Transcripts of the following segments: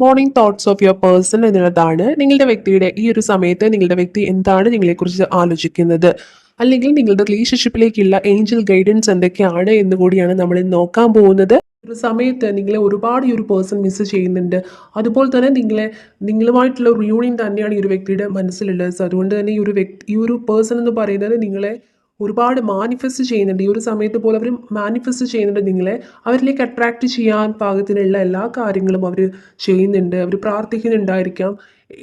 Morning thoughts of your person എന്നുള്ളതാണ് നിങ്ങളുടെ വ്യക്തിയുടെ ഈ ഒരു സമയത്ത് നിങ്ങളുടെ വ്യക്തി എന്താണ് നിങ്ങളെക്കുറിച്ച് ആലോചിക്കുന്നത്, അല്ലെങ്കിൽ നിങ്ങളുടെ റിലേഷൻഷിപ്പിലേക്കുള്ള ഏഞ്ചൽ ഗൈഡൻസ് എന്തൊക്കെയാണ് എന്ന് കൂടിയാണ് നമ്മൾ ഇന്ന് നോക്കാൻ പോകുന്നത്. ഒരു സമയത്ത് നിങ്ങളെ ഒരുപാട് ഈ ഒരു പേഴ്സൺ മിസ് ചെയ്യുന്നുണ്ട്. അതുപോലെ തന്നെ നിങ്ങളുമായിട്ടുള്ള ഒരു റിയൂണിയൻ തന്നെയാണ് ഈ ഒരു വ്യക്തിയുടെ മനസ്സിലുള്ളത്. സോ അതുകൊണ്ട് തന്നെ ഈ ഒരു പേഴ്സൺ എന്ന് പറയുന്നത് നിങ്ങളെ ഒരുപാട് മാനിഫെസ്റ്റ് ചെയ്യുന്നുണ്ട്. ഈ ഒരു സമയത്ത് പോലും അവർ മാനിഫെസ്റ്റ് ചെയ്യുന്നുണ്ട് നിങ്ങളെ. അവരിലേക്ക് അട്രാക്റ്റ് ചെയ്യാൻ പാകത്തിനുള്ള എല്ലാ കാര്യങ്ങളും അവർ ചെയ്യുന്നുണ്ട്. അവർ പ്രാർത്ഥിക്കുന്നുണ്ടായിരിക്കാം.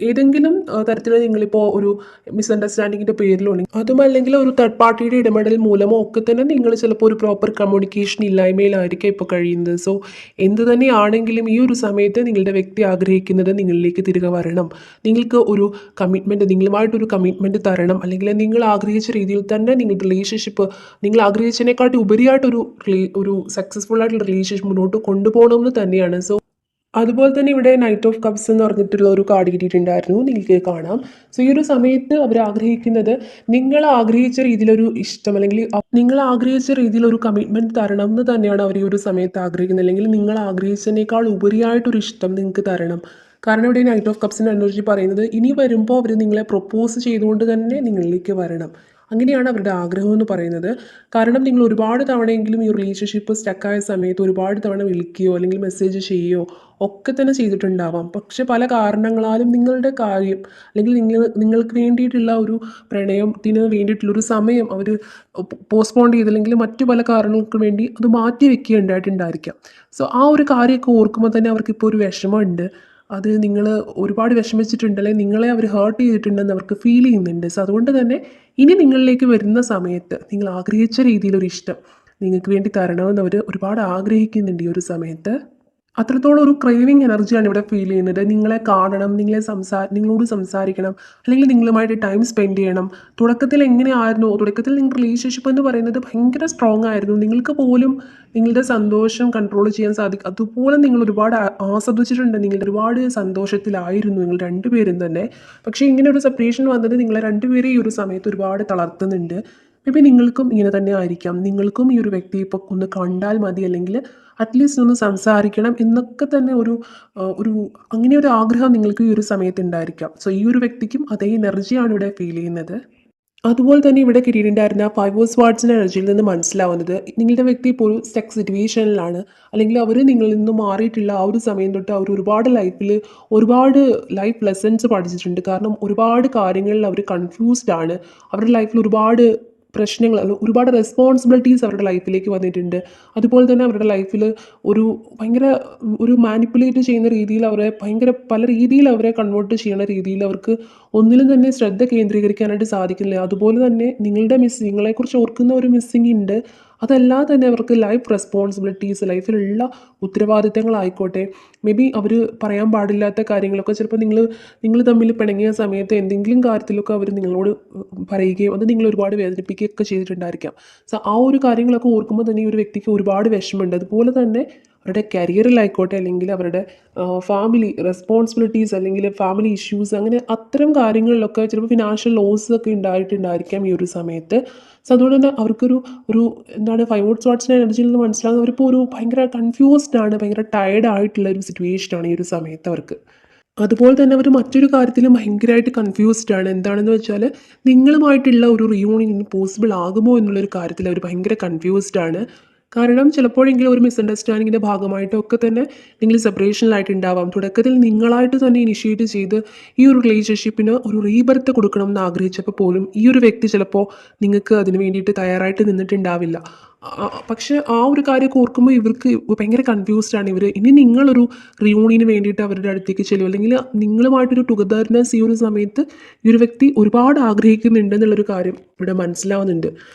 ഏതെങ്കിലും തരത്തിൽ നിങ്ങളിപ്പോൾ ഒരു മിസ്അണ്ടർസ്റ്റാൻഡിങ്ങിൻ്റെ പേരിലോ അതുമല്ലെങ്കിൽ ഒരു തേർഡ് പാർട്ടിയുടെ ഇടപെടൽ മൂലമോ ഒക്കെ തന്നെ നിങ്ങൾ ചിലപ്പോൾ ഒരു പ്രോപ്പർ കമ്മ്യൂണിക്കേഷൻ ഇല്ലായ്മയിലായിരിക്കും ഇപ്പോൾ കഴിയുന്നത്. സോ എന്ത് തന്നെയാണെങ്കിലും ഈ ഒരു സമയത്ത് നിങ്ങളുടെ വ്യക്തി ആഗ്രഹിക്കുന്നത് നിങ്ങളിലേക്ക് തിരികെ വരണം. നിങ്ങൾക്ക് ഒരു കമ്മിറ്റ്മെൻറ്റ്, നിങ്ങളുമായിട്ടൊരു കമ്മിറ്റ്മെൻറ്റ് തരണം, അല്ലെങ്കിൽ നിങ്ങൾ ആഗ്രഹിച്ച രീതിയിൽ തന്നെ നിങ്ങളുടെ റിലേഷൻഷിപ്പ് നിങ്ങൾ ആഗ്രഹിച്ചതിനെക്കാട്ടി ഒരു സക്സസ്ഫുൾ ആയിട്ടുള്ള റിലേഷൻഷിപ്പ് മുന്നോട്ട് കൊണ്ടുപോകണമെന്ന് തന്നെയാണ്. സോ അതുപോലെ തന്നെ ഇവിടെ നൈറ്റ് ഓഫ് കപ്സ് എന്ന് പറഞ്ഞിട്ടുള്ള ഒരു കാർഡ് കിട്ടിയിട്ടുണ്ടായിരുന്നു, നിങ്ങൾക്ക് കാണാം. സോ ഈ ഒരു സമയത്ത് അവർ ആഗ്രഹിക്കുന്നത് നിങ്ങൾ ആഗ്രഹിച്ച രീതിയിലൊരു ഇഷ്ടം, അല്ലെങ്കിൽ നിങ്ങൾ ആഗ്രഹിച്ച രീതിയിലൊരു കമ്മിറ്റ്മെൻറ്റ് തരണം എന്ന് തന്നെയാണ് അവർ ഈ ഒരു സമയത്ത് ആഗ്രഹിക്കുന്നത്. അല്ലെങ്കിൽ നിങ്ങൾ ആഗ്രഹിച്ചതിനേക്കാൾ ഉപരിയായിട്ടൊരു ഇഷ്ടം നിങ്ങൾക്ക് തരണം. കാരണം ഇവിടെ നൈറ്റ് ഓഫ് കപ്സിൻ്റെ എനർജി പറയുന്നത് ഇനി വരുമ്പോൾ അവർ നിങ്ങളെ പ്രൊപ്പോസ് ചെയ്തുകൊണ്ട് തന്നെ നിങ്ങളിലേക്ക് വരണം. അങ്ങനെയാണ് അവരുടെ ആഗ്രഹം എന്ന് പറയുന്നത്. കാരണം നിങ്ങൾ ഒരുപാട് തവണയെങ്കിലും ഈ റിലേഷൻഷിപ്പ് സ്റ്റക്കായ സമയത്ത് ഒരുപാട് തവണ വിളിക്കുകയോ അല്ലെങ്കിൽ മെസ്സേജ് ചെയ്യുകയോ ഒക്കെ തന്നെ ചെയ്തിട്ടുണ്ടാവാം. പക്ഷെ പല കാരണങ്ങളാലും നിങ്ങളുടെ കാര്യം, അല്ലെങ്കിൽ നിങ്ങൾക്ക് വേണ്ടിയിട്ടുള്ള ഒരു പ്രണയത്തിന് വേണ്ടിയിട്ടുള്ളൊരു സമയം അവർ പോസ്റ്റ്പോൺ ചെയ്തില്ലെങ്കിൽ മറ്റു പല കാരണങ്ങൾക്ക് വേണ്ടി അത് മാറ്റി വെക്കുകയുണ്ടായിട്ടുണ്ടായിരിക്കാം. സോ ആ ഒരു കാര്യമൊക്കെ ഓർക്കുമ്പോൾ തന്നെ അവർക്കിപ്പോൾ ഒരു വിഷമമുണ്ട്. അത് നിങ്ങൾ ഒരുപാട് വിഷമിച്ചിട്ടുണ്ട്, അല്ലെങ്കിൽ നിങ്ങളെ അവർ ഹേർട്ട് ചെയ്തിട്ടുണ്ടെന്ന് അവർക്ക് ഫീൽ ചെയ്യുന്നുണ്ട്. സോ അതുകൊണ്ട് തന്നെ ഇനി നിങ്ങളിലേക്ക് വരുന്ന സമയത്ത് നിങ്ങൾ ആഗ്രഹിച്ച രീതിയിലൊരു ഇഷ്ടം നിങ്ങൾക്ക് വേണ്ടി തരണമെന്ന് അവർ ഒരുപാട് ആഗ്രഹിക്കുന്നുണ്ട് ഈ ഒരു സമയത്ത്. അത്രത്തോളം ഒരു ക്രേവിങ് എനർജിയാണ് ഇവിടെ ഫീൽ ചെയ്യുന്നത്. നിങ്ങളെ കാണണം, നിങ്ങളോട് സംസാരിക്കണം, അല്ലെങ്കിൽ നിങ്ങളുമായിട്ട് ടൈം സ്പെൻഡ് ചെയ്യണം. തുടക്കത്തിൽ നിങ്ങളുടെ റിലേഷൻഷിപ്പ് എന്ന് പറയുന്നത് ഭയങ്കര സ്ട്രോങ് ആയിരുന്നു. നിങ്ങൾക്ക് പോലും നിങ്ങളുടെ സന്തോഷം കൺട്രോൾ ചെയ്യാൻ സാധിക്കും. അതുപോലെ നിങ്ങൾ ഒരുപാട് ആസ്വദിച്ചിട്ടുണ്ട്. നിങ്ങൾ ഒരുപാട് സന്തോഷത്തിലായിരുന്നു നിങ്ങൾ രണ്ടുപേരും തന്നെ. പക്ഷേ ഇങ്ങനെ ഒരു സെപ്പറേഷൻ വന്നത് നിങ്ങളെ രണ്ടുപേരെയും ഈ ഒരു സമയത്ത് ഒരുപാട് തളർത്തുന്നുണ്ട്. മേ ബി നിങ്ങൾക്കും ഇങ്ങനെ തന്നെ ആയിരിക്കാം. നിങ്ങൾക്കും ഈ ഒരു വ്യക്തിയെ ഇപ്പോൾ ഒന്ന് കണ്ടാൽ മതി, അല്ലെങ്കിൽ അറ്റ്ലീസ്റ്റ് ഒന്ന് സംസാരിക്കണം എന്നൊക്കെ തന്നെ ഒരു അങ്ങനെ ഒരു ആഗ്രഹം നിങ്ങൾക്ക് ഈ ഒരു സമയത്ത് ഉണ്ടായിരിക്കാം. സോ ഈ ഒരു വ്യക്തിക്കും അതേ എനർജിയാണ് ഇവിടെ ഫീൽ ചെയ്യുന്നത്. അതുപോലെ തന്നെ ഇവിടെ കിട്ടിയിട്ടുണ്ടായിരുന്ന 5 ഓഫ് സ്വാർഡ്സിൻ്റെ എനർജിയിൽ നിന്ന് മനസ്സിലാവുന്നത് നിങ്ങളുടെ വ്യക്തി ഇപ്പോൾ ഒരു സ്റ്റക്ക് സിറ്റുവേഷനിലാണ്, അല്ലെങ്കിൽ അവർ നിങ്ങളിൽ നിന്ന് മാറിയിട്ടുള്ള ആ ഒരു സമയം തൊട്ട് അവർ ഒരുപാട് ലൈഫ് ലെസൺസ് പഠിച്ചിട്ടുണ്ട്. കാരണം ഒരുപാട് കാര്യങ്ങളിൽ അവർ കൺഫ്യൂസ്ഡ് ആണ്. അവരുടെ ലൈഫിൽ ഒരുപാട് പ്രശ്നങ്ങൾ, ഒരുപാട് റെസ്പോൺസിബിലിറ്റീസ് അവരുടെ ലൈഫിലേക്ക് വന്നിട്ടുണ്ട്. അതുപോലെ തന്നെ അവരുടെ ലൈഫിൽ ഭയങ്കര ഒരു മാനിപ്പുലേറ്റ് ചെയ്യുന്ന രീതിയിൽ പല രീതിയിൽ അവരെ കൺവേർട്ട് ചെയ്യുന്ന രീതിയിൽ അവർക്ക് ഒന്നിലും തന്നെ ശ്രദ്ധ കേന്ദ്രീകരിക്കാനായിട്ട് സാധിക്കുന്നില്ല. അതുപോലെ തന്നെ നിങ്ങളെക്കുറിച്ച് ഓർക്കുന്ന ഒരു മിസ്സിങ് ഉണ്ട്. അതല്ലാതെ തന്നെ അവർക്ക് ലൈഫ് റെസ്പോൺസിബിലിറ്റീസ്, ലൈഫിലുള്ള ഉത്തരവാദിത്തങ്ങളായിക്കോട്ടെ, മേ ബി അവർ പറയാൻ പാടില്ലാത്ത കാര്യങ്ങളൊക്കെ ചിലപ്പോൾ നിങ്ങൾ തമ്മിൽ പിണങ്ങിയ സമയത്ത് എന്തെങ്കിലും കാര്യത്തിലൊക്കെ അവർ നിങ്ങളോട് പറയുകയും അത് നിങ്ങൾ ഒരുപാട് വേദനിപ്പിക്കുകയൊക്കെ ചെയ്തിട്ടുണ്ടായിരിക്കാം. സോ ആ ഒരു കാര്യങ്ങളൊക്കെ ഓർക്കുമ്പോൾ തന്നെ ഈ ഒരു വ്യക്തിക്ക് ഒരുപാട് വിഷമമുണ്ട്. അതുപോലെ തന്നെ അവരുടെ കരിയറിലായിക്കോട്ടെ, അല്ലെങ്കിൽ അവരുടെ ഫാമിലി റെസ്പോൺസിബിലിറ്റീസ്, അല്ലെങ്കിൽ ഫാമിലി ഇഷ്യൂസ്, അങ്ങനെ അത്തരം കാര്യങ്ങളിലൊക്കെ ചിലപ്പോൾ ഫിനാൻഷ്യൽ ലോസ് ഒക്കെ ഉണ്ടായിട്ടുണ്ടായിരിക്കാം ഈ ഒരു സമയത്ത്. സോ അതുകൊണ്ട് തന്നെ ഒരു എന്താണ് 5 ഓഫ് സ്വാർഡ്സിൻ്റെ എനർജിയിൽ നിന്ന് മനസ്സിലാകുന്നത് അവരിപ്പോൾ ഒരു ഭയങ്കര കൺഫ്യൂസ്ഡ് ആണ്, ഭയങ്കര ടയർഡ് ആയിട്ടുള്ള ഒരു സിറ്റുവേഷനാണ് ഈ ഒരു സമയത്ത് അവർക്ക്. അതുപോലെ തന്നെ അവർ മറ്റൊരു കാര്യത്തിലും ഭയങ്കരമായിട്ട് കൺഫ്യൂസ്ഡ് ആണ്. എന്താണെന്ന് വെച്ചാൽ നിങ്ങളുമായിട്ടുള്ള ഒരു റിയൂണിയൻ പോസിബിൾ ആകുമോ എന്നുള്ളൊരു കാര്യത്തിൽ അവർ ഭയങ്കര കൺഫ്യൂസ്ഡ് ആണ്. കാരണം ചിലപ്പോഴെങ്കിലും ഒരു മിസ്അണ്ടർസ്റ്റാൻഡിങ്ങിൻ്റെ ഭാഗമായിട്ടൊക്കെ തന്നെ നിങ്ങൾ സെപ്പറേഷനിലായിട്ടുണ്ടാവാം. തുടക്കത്തിൽ നിങ്ങളായിട്ട് തന്നെ ഇനിഷ്യേറ്റ് ചെയ്ത് ഈ ഒരു റിലേഷൻഷിപ്പിന് ഒരു റീബർത്ത് കൊടുക്കണമെന്ന് ആഗ്രഹിച്ചപ്പോൾ പോലും ഈ ഒരു വ്യക്തി ചിലപ്പോൾ നിങ്ങൾക്ക് അതിന് വേണ്ടിയിട്ട് തയ്യാറായിട്ട് നിന്നിട്ടുണ്ടാവില്ല. പക്ഷേ ആ ഒരു കാര്യമൊക്കെ ഓർക്കുമ്പോൾ ഇവർക്ക് ഭയങ്കര കൺഫ്യൂസ്ഡ് ആണ്. ഇനി നിങ്ങളൊരു റിയൂണിയന് വേണ്ടിയിട്ട് അവരുടെ അടുത്തേക്ക് ചെല്ലും, അല്ലെങ്കിൽ നിങ്ങളുമായിട്ടൊരു ടുഗദർനെസ് ഈ ഒരു സമയത്ത് ഈ ഒരു വ്യക്തി ഒരുപാട് ആഗ്രഹിക്കുന്നുണ്ട് എന്നുള്ളൊരു കാര്യം ഇവിടെ മനസ്സിലാവുന്നുണ്ട്.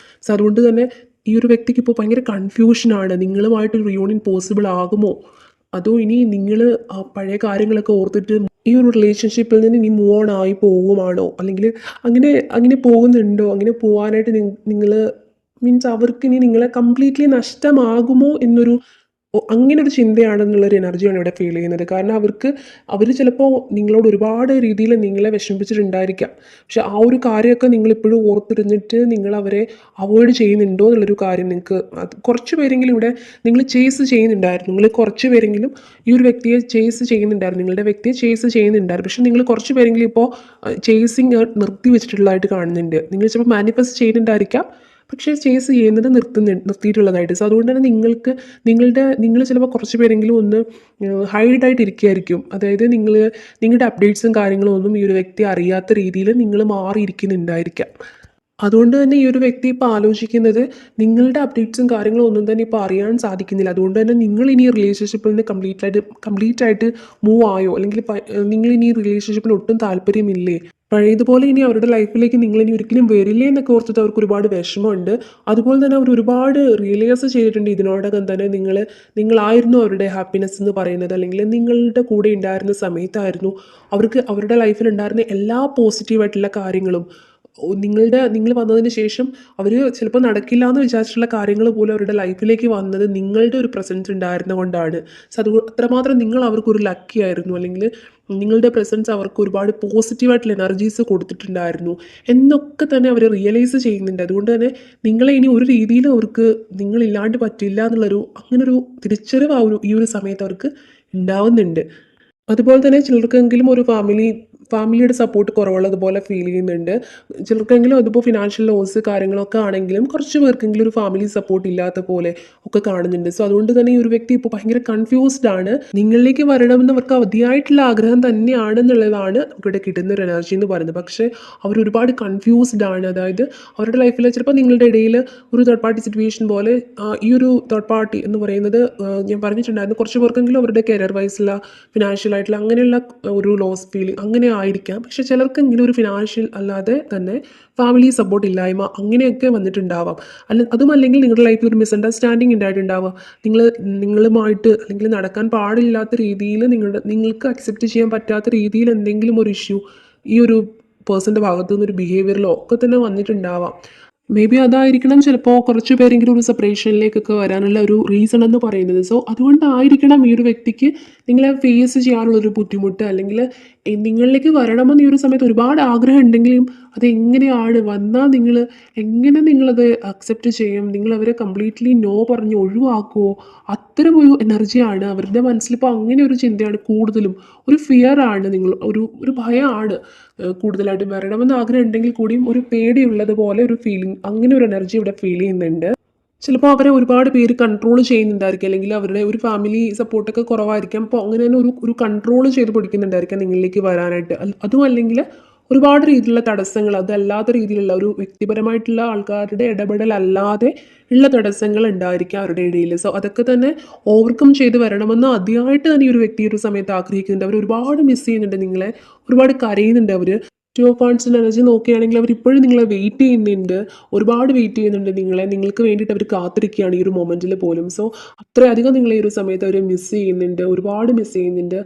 സോ അതുകൊണ്ട് തന്നെ ഈ ഒരു വ്യക്തിക്ക് ഇപ്പോൾ ഭയങ്കര കൺഫ്യൂഷനാണ്. നിങ്ങളുമായിട്ടൊരു റിയൂണിയൻ പോസിബിൾ ആകുമോ, അതോ ഇനി നിങ്ങൾ ആ പഴയ കാര്യങ്ങളൊക്കെ ഓർത്തിട്ട് ഈ ഒരു റിലേഷൻഷിപ്പിൽ നിന്ന് ഇനി മൂവ് ഓൺ ആയി പോകുമാണോ, അല്ലെങ്കിൽ അങ്ങനെ അങ്ങനെ പോകുന്നുണ്ടോ, അങ്ങനെ പോകാനായിട്ട് നിങ്ങൾ മീൻസ് അവർക്ക് ഇനി നിങ്ങളെ കംപ്ലീറ്റ്ലി നഷ്ടമാകുമോ എന്നൊരു അങ്ങനെ ഒരു ചിന്തയാണെന്നുള്ളൊരു എനർജിയാണ് ഇവിടെ ഫീൽ ചെയ്യുന്നത്. കാരണം അവർ ചിലപ്പോൾ നിങ്ങളോട് ഒരുപാട് രീതിയിൽ നിങ്ങളെ വിഷമിപ്പിച്ചിട്ടുണ്ടായിരിക്കാം. പക്ഷെ ആ ഒരു കാര്യമൊക്കെ നിങ്ങളിപ്പോഴും ഓർത്തിരുന്നിട്ട് നിങ്ങളവരെ അവോയ്ഡ് ചെയ്യുന്നുണ്ടോ എന്നുള്ളൊരു കാര്യം നിങ്ങൾക്ക് അത് കുറച്ച് പേരെങ്കിലും ഇവിടെ നിങ്ങൾ ചേസ് ചെയ്യുന്നുണ്ടായിരുന്നു. നിങ്ങൾ കുറച്ച് പേരെങ്കിലും ഈ ഒരു വ്യക്തിയെ ചേസ് ചെയ്യുന്നുണ്ടായിരുന്നു. നിങ്ങളുടെ വ്യക്തിയെ ചേസ് ചെയ്യുന്നുണ്ടായിരുന്നു. പക്ഷെ നിങ്ങൾ കുറച്ച് പേരെങ്കിലും ഇപ്പോൾ ചേസിങ് നിർത്തി വെച്ചിട്ടുള്ളതായിട്ട് കാണുന്നുണ്ട്. നിങ്ങൾ ചിലപ്പോൾ മാനിഫെസ്റ്റ് ചെയ്യുന്നുണ്ടായിരിക്കാം. പക്ഷേ ചേസ് ചെയ്യുന്നത് നിർത്തിയിട്ടുള്ളതായിട്ട്. സോ അതുകൊണ്ട് തന്നെ നിങ്ങൾ ചിലപ്പോൾ കുറച്ച് പേരെങ്കിലും ഒന്ന് ഹൈഡായിട്ട് ഇരിക്കുകയായിരിക്കും. അതായത് നിങ്ങളുടെ അപ്ഡേറ്റ്സും കാര്യങ്ങളും ഒന്നും ഈ ഒരു വ്യക്തി അറിയാത്ത രീതിയിൽ നിങ്ങൾ മാറിയിരിക്കുന്നുണ്ടായിരിക്കാം. അതുകൊണ്ട് തന്നെ ഈ ഒരു വ്യക്തി ഇപ്പോൾ ആലോചിക്കുന്നത് നിങ്ങളുടെ അപ്ഡേറ്റ്സും കാര്യങ്ങളും ഒന്നും തന്നെ ഇപ്പോൾ അറിയാൻ സാധിക്കുന്നില്ല. അതുകൊണ്ട് തന്നെ നിങ്ങൾ ഇനി റിലേഷൻഷിപ്പിൽ നിന്ന് കംപ്ലീറ്റ് ആയിട്ട് മൂവ് ആയോ, അല്ലെങ്കിൽ നിങ്ങൾ ഇനി റിലേഷൻഷിപ്പിൽ ഒട്ടും താല്പര്യമില്ലേ, പഴയതുപോലെ ഇനി അവരുടെ ലൈഫിലേക്ക് നിങ്ങൾ ഇനി ഒരിക്കലും വരില്ലേ എന്നൊക്കെ ഓർത്തിട്ട് അവർക്ക് ഒരുപാട് വിഷമമുണ്ട്. അതുപോലെ തന്നെ അവർ ഒരുപാട് റിയലൈസ് ചെയ്തിട്ടുണ്ട് ഇതിനോടകം തന്നെ നിങ്ങളായിരുന്നു അവരുടെ ഹാപ്പിനെസ് എന്ന് പറയുന്നത്, അല്ലെങ്കിൽ നിങ്ങളുടെ കൂടെ ഉണ്ടായിരുന്ന സമയത്തായിരുന്നു അവർക്ക് അവരുടെ ലൈഫിൽ ഉണ്ടായിരുന്ന എല്ലാ പോസിറ്റീവായിട്ടുള്ള കാര്യങ്ങളും നിങ്ങൾ വന്നതിന് ശേഷം അവർ ചിലപ്പോൾ നടക്കില്ല എന്ന് വിചാരിച്ചിട്ടുള്ള കാര്യങ്ങൾ പോലും അവരുടെ ലൈഫിലേക്ക് വന്നത് നിങ്ങളുടെ ഒരു പ്രസൻസ് ഉണ്ടായിരുന്ന കൊണ്ടാണ്. സോ അത്രമാത്രം നിങ്ങൾ അവർക്കൊരു ലക്കി ആയിരുന്നു, അല്ലെങ്കിൽ നിങ്ങളുടെ പ്രസൻസ് അവർക്ക് ഒരുപാട് പോസിറ്റീവായിട്ടുള്ള എനർജീസ് കൊടുത്തിട്ടുണ്ടായിരുന്നു എന്നൊക്കെ തന്നെ അവർ റിയലൈസ് ചെയ്യുന്നുണ്ട്. അതുകൊണ്ട് തന്നെ നിങ്ങളെ ഇനി ഒരു രീതിയിലും അവർക്ക് നിങ്ങളില്ലാണ്ട് പറ്റില്ല എന്നുള്ളൊരു അങ്ങനൊരു തിരിച്ചറിവ് ഈ ഒരു സമയത്ത് അവർക്ക് ഉണ്ടാവുന്നുണ്ട്. അതുപോലെ തന്നെ ചിലർക്കെങ്കിലും ഒരു ഫാമിലിയുടെ സപ്പോർട്ട് കുറവുള്ളതുപോലെ ഫീൽ ചെയ്യുന്നുണ്ട്. ചിലർക്കെങ്കിലും അതിപ്പോൾ ഫിനാൻഷ്യൽ ലോസ് കാര്യങ്ങളൊക്കെ ആണെങ്കിലും കുറച്ച് പേർക്കെങ്കിലും ഒരു ഫാമിലി സപ്പോർട്ട് ഇല്ലാത്ത പോലെ ഒക്കെ കാണുന്നുണ്ട്. സോ അതുകൊണ്ട് തന്നെ ഈ ഒരു വ്യക്തി ഇപ്പോൾ ഭയങ്കര കൺഫ്യൂസ്ഡ് ആണ്. നിങ്ങളിലേക്ക് വരണമെന്ന് അവർക്ക് അതിയായിട്ടുള്ള ആഗ്രഹം തന്നെയാണെന്നുള്ളതാണ് ഇവിടെ കിട്ടുന്ന ഒരു എനർജി എന്ന് പറയുന്നത്. പക്ഷേ അവർ ഒരുപാട് കൺഫ്യൂസ്ഡ് ആണ്. അതായത് അവരുടെ ലൈഫിൽ ചിലപ്പോൾ നിങ്ങളുടെ ഇടയിൽ ഒരു തേർഡ് പാർട്ടി സിറ്റുവേഷൻ പോലെ ഈ ഒരു തേർഡ് പാർട്ടി എന്ന് പറയുന്നത് ഞാൻ പറഞ്ഞിട്ടുണ്ടായിരുന്നു, കുറച്ച് പേർക്കെങ്കിലും അവരുടെ കരിയർ വൈസുള്ള ഫിനാൻഷ്യലായിട്ടുള്ള അങ്ങനെയുള്ള ഒരു ലോസ് ഫീലിംഗ് അങ്ങനെ ആയിരിക്കാം. പക്ഷെ ചിലർക്കെങ്കിലും ഒരു ഫിനാൻഷ്യൽ അല്ലാതെ തന്നെ ഫാമിലി സപ്പോർട്ട് ഇല്ലായ്മ അങ്ങനെയൊക്കെ വന്നിട്ടുണ്ടാവാം. അതുമല്ലെങ്കിൽ നിങ്ങളുടെ ലൈഫിൽ ഒരു മിസ്അണ്ടർസ്റ്റാൻഡിങ് ഉണ്ടായിട്ടുണ്ടാവാം. നിങ്ങളുമായിട്ട് അല്ലെങ്കിൽ നടക്കാൻ പാടില്ലാത്ത രീതിയിൽ നിങ്ങൾക്ക് അക്സെപ്റ്റ് ചെയ്യാൻ പറ്റാത്ത രീതിയിൽ എന്തെങ്കിലും ഒരു ഇഷ്യൂ ഈ ഒരു പേഴ്സൻ്റെ ഭാഗത്തു നിന്നൊരു ബിഹേവിയറിലോ ഒക്കെ തന്നെ വന്നിട്ടുണ്ടാവാം. മേ ബി അതായിരിക്കണം ചിലപ്പോൾ കുറച്ച് പേരെങ്കിലും ഒരു സെപ്പറേഷനിലേക്കൊക്കെ വരാനുള്ള ഒരു റീസൺ എന്ന് പറയുന്നത്. സോ അതുകൊണ്ടായിരിക്കണം ഈ ഒരു വ്യക്തിക്ക് നിങ്ങളെ ഫേസ് ചെയ്യാനുള്ളൊരു ബുദ്ധിമുട്ട്, അല്ലെങ്കിൽ നിങ്ങളിലേക്ക് വരണമെന്ന് ഈ ഒരു സമയത്ത് ഒരുപാട് ആഗ്രഹം ഉണ്ടെങ്കിലും അതെങ്ങനെയാണ് വന്നാൽ എങ്ങനെ നിങ്ങളത് അക്സെപ്റ്റ് ചെയ്യും, നിങ്ങളവരെ കംപ്ലീറ്റ്ലി നോ പറഞ്ഞ് ഒഴിവാക്കുമോ, അത്തരം ഒരു എനർജിയാണ് അവരുടെ മനസ്സിലിപ്പോൾ. അങ്ങനെ ഒരു ചിന്തയാണ് കൂടുതലും, ഒരു ഫിയറാണ്, ഒരു ഭയമാണ് കൂടുതലായിട്ട്. വരണമെന്ന് ആഗ്രഹം ഉണ്ടെങ്കിൽ കൂടിയും ഒരു പേടിയുള്ളതുപോലെ ഒരു ഫീലിംഗ്, അങ്ങനെ ഒരു എനർജി ഇവിടെ ഫീൽ ചെയ്യുന്നുണ്ട്. ചിലപ്പോൾ അവരെ ഒരുപാട് പേര് കൺട്രോൾ ചെയ്യുന്നുണ്ടായിരിക്കും, അല്ലെങ്കിൽ അവരുടെ ഒരു ഫാമിലി സപ്പോർട്ടൊക്കെ കുറവായിരിക്കാം. അപ്പോൾ അങ്ങനെ തന്നെ ഒരു കൺട്രോൾ ചെയ്ത് പിടിക്കുന്നുണ്ടായിരിക്കാം നിങ്ങളിലേക്ക് വരാനായിട്ട്. അതും അല്ലെങ്കിൽ ഒരുപാട് രീതിയിലുള്ള തടസ്സങ്ങൾ, അതല്ലാത്ത രീതിയിലുള്ള ഒരു വ്യക്തിപരമായിട്ടുള്ള ആൾക്കാരുടെ ഇടപെടൽ അല്ലാതെ ഉള്ള തടസ്സങ്ങൾ ഉണ്ടായിരിക്കാം അവരുടെ ഇടയിൽ. സോ അതൊക്കെ തന്നെ ഓവർകം ചെയ്ത് വരണമെന്ന് അതിയായിട്ട് തന്നെ ഈ ഒരു വ്യക്തി ഒരു സമയത്ത് ആഗ്രഹിക്കുന്നുണ്ട്. അവർ ഒരുപാട് മിസ് ചെയ്യുന്നുണ്ട് നിങ്ങളെ, ഒരുപാട് കരയുന്നുണ്ട് അവർ. ടു ഓഫ് വാണ്ട്സിൻ്റെ എനർജി നോക്കുകയാണെങ്കിൽ അവർ ഇപ്പോഴും നിങ്ങളെ വെയിറ്റ് ചെയ്യുന്നുണ്ട്, ഒരുപാട് വെയിറ്റ് ചെയ്യുന്നുണ്ട് നിങ്ങൾക്ക് വേണ്ടിയിട്ട് അവർ കാത്തിരിക്കുകയാണ് ഈ ഒരു മൊമെൻറ്റിൽ പോലും. സോ അത്രയധികം നിങ്ങളെ ഈ ഒരു സമയത്ത് അവർ മിസ് ചെയ്യുന്നുണ്ട്, ഒരുപാട് മിസ് ചെയ്യുന്നുണ്ട്,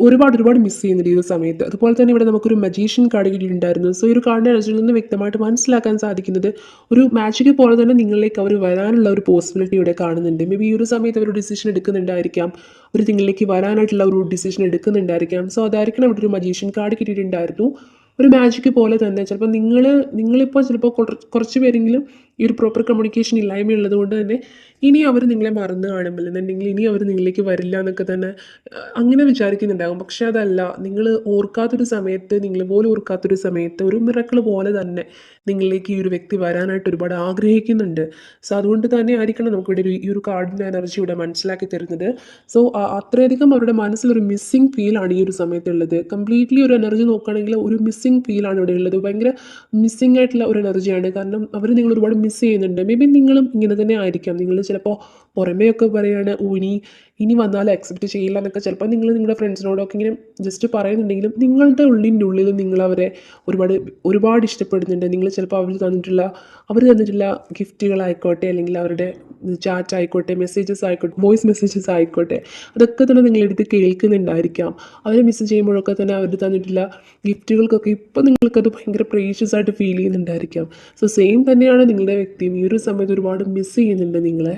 ഒരുപാട് മിസ് ചെയ്യുന്നുണ്ട് ഈ ഒരു സമയത്ത്. അതുപോലെ തന്നെ ഇവിടെ നമുക്കൊരു മജീഷ്യൻ കാർഡ് കിട്ടിയിട്ടുണ്ടായിരുന്നു. സോ ഈ ഒരു കാർഡിൻ്റെ എനർജിയിൽ നിന്ന് വ്യക്തമായിട്ട് മനസ്സിലാക്കാൻ സാധിക്കുന്നത് ഒരു മാജിക് പോലെ തന്നെ നിങ്ങളിലേക്ക് അവർ വരാനുള്ള ഒരു പോസിബിലിറ്റി ഇവിടെ കാണുന്നുണ്ട്. മേ ബി ഈ ഒരു സമയത്ത് അവർ ഡിസിഷൻ എടുക്കുന്നുണ്ടായിരിക്കാം, അവർ നിങ്ങളിലേക്ക് വരാനായിട്ടുള്ള ഒരു ഡിസിഷൻ എടുക്കുന്നുണ്ടായിരിക്കാം. സോ അതായിരിക്കണം ഇവിടെ ഒരു മജീഷ്യൻ കാർഡ് കിട്ടിയിട്ടുണ്ടായിരുന്നു. ഒരു മാജിക് പോലെ തന്നെ ചിലപ്പോൾ നിങ്ങളിപ്പോൾ ചിലപ്പോൾ കുറച്ച് പേരെങ്കിലും ഈ ഒരു പ്രോപ്പർ കമ്മ്യൂണിക്കേഷൻ ഇല്ലായ്മയുള്ളത് കൊണ്ട് തന്നെ ഇനി അവർ നിങ്ങളെ മറന്നു കാണും, അല്ലെന്നുണ്ടെങ്കിൽ ഇനി അവർ നിങ്ങളിലേക്ക് വരില്ല എന്നൊക്കെ തന്നെ അങ്ങനെ വിചാരിക്കുന്നുണ്ടാകും. പക്ഷേ അതല്ല, നിങ്ങൾ നിങ്ങൾ പോലും ഓർക്കാത്തൊരു സമയത്ത് ഒരു മിറക്കിൾ പോലെ തന്നെ നിങ്ങളിലേക്ക് ഈ ഒരു വ്യക്തി വരാനായിട്ട് ഒരുപാട് ആഗ്രഹിക്കുന്നുണ്ട്. സോ അതുകൊണ്ട് തന്നെ ആയിരിക്കണം നമുക്കിവിടെ ഈ ഒരു കാർഡിൻ്റെ എനർജി ഇവിടെ മനസ്സിലാക്കി തരുന്നത്. സോ അത്രയധികം അവരുടെ മനസ്സിലൊരു മിസ്സിങ് ഫീലാണ് ഈ ഒരു സമയത്തുള്ളത്. കംപ്ലീറ്റ്ലി ഒരു എനർജി നോക്കുകയാണെങ്കിൽ ഒരു മിസ്സിങ് ഫീലാണ് ഇവിടെ ഉള്ളത്. ഭയങ്കര മിസ്സിങ് ആയിട്ടുള്ള ഒരു എനർജിയാണ്. കാരണം അവർ നിങ്ങൾ ഒരുപാട് മിസ് ചെയ്യുന്നുണ്ട്. മേ ബി നിങ്ങളും ഇങ്ങനെ തന്നെ ആയിരിക്കാം. നിങ്ങൾ ചിലപ്പോൾ പുറമേയൊക്കെ പറയുകയാണ്, ഇനി വന്നാൽ അക്സെപ്റ്റ് ചെയ്യില്ല എന്നൊക്കെ ചിലപ്പോൾ നിങ്ങളുടെ ഫ്രണ്ട്സിനോടൊക്കെ ഇങ്ങനെ ജസ്റ്റ് പറയുന്നുണ്ടെങ്കിലും നിങ്ങളുടെ ഉള്ളിൽ നിങ്ങളവരെ ഒരുപാട് ഇഷ്ടപ്പെടുന്നുണ്ട്. നിങ്ങൾ ചിലപ്പോൾ അവർ തന്നിട്ടുള്ള ഗിഫ്റ്റുകളായിക്കോട്ടെ, അല്ലെങ്കിൽ അവരുടെ ചാറ്റ് ആയിക്കോട്ടെ, മെസ്സേജസ് ആയിക്കോട്ടെ, വോയിസ് മെസ്സേജസ് ആയിക്കോട്ടെ, അതൊക്കെ തന്നെ നിങ്ങളെടുത്ത് കേൾക്കുന്നുണ്ടായിരിക്കാം. അവരെ മിസ് ചെയ്യുമ്പോഴൊക്കെ തന്നെ അവർ തന്നിട്ടുള്ള ഗിഫ്റ്റുകൾക്കൊക്കെ ഇപ്പോൾ നിങ്ങൾക്കത് ഭയങ്കര പ്രീഷ്യസ് ആയിട്ട് ഫീൽ ചെയ്യുന്നുണ്ടായിരിക്കാം. സോ സെയിം തന്നെയാണ് നിങ്ങളുടെ വ്യക്തിയും ഈ ഒരു സമയത്ത് ഒരുപാട് മിസ് ചെയ്യുന്നുണ്ട് നിങ്ങളെ.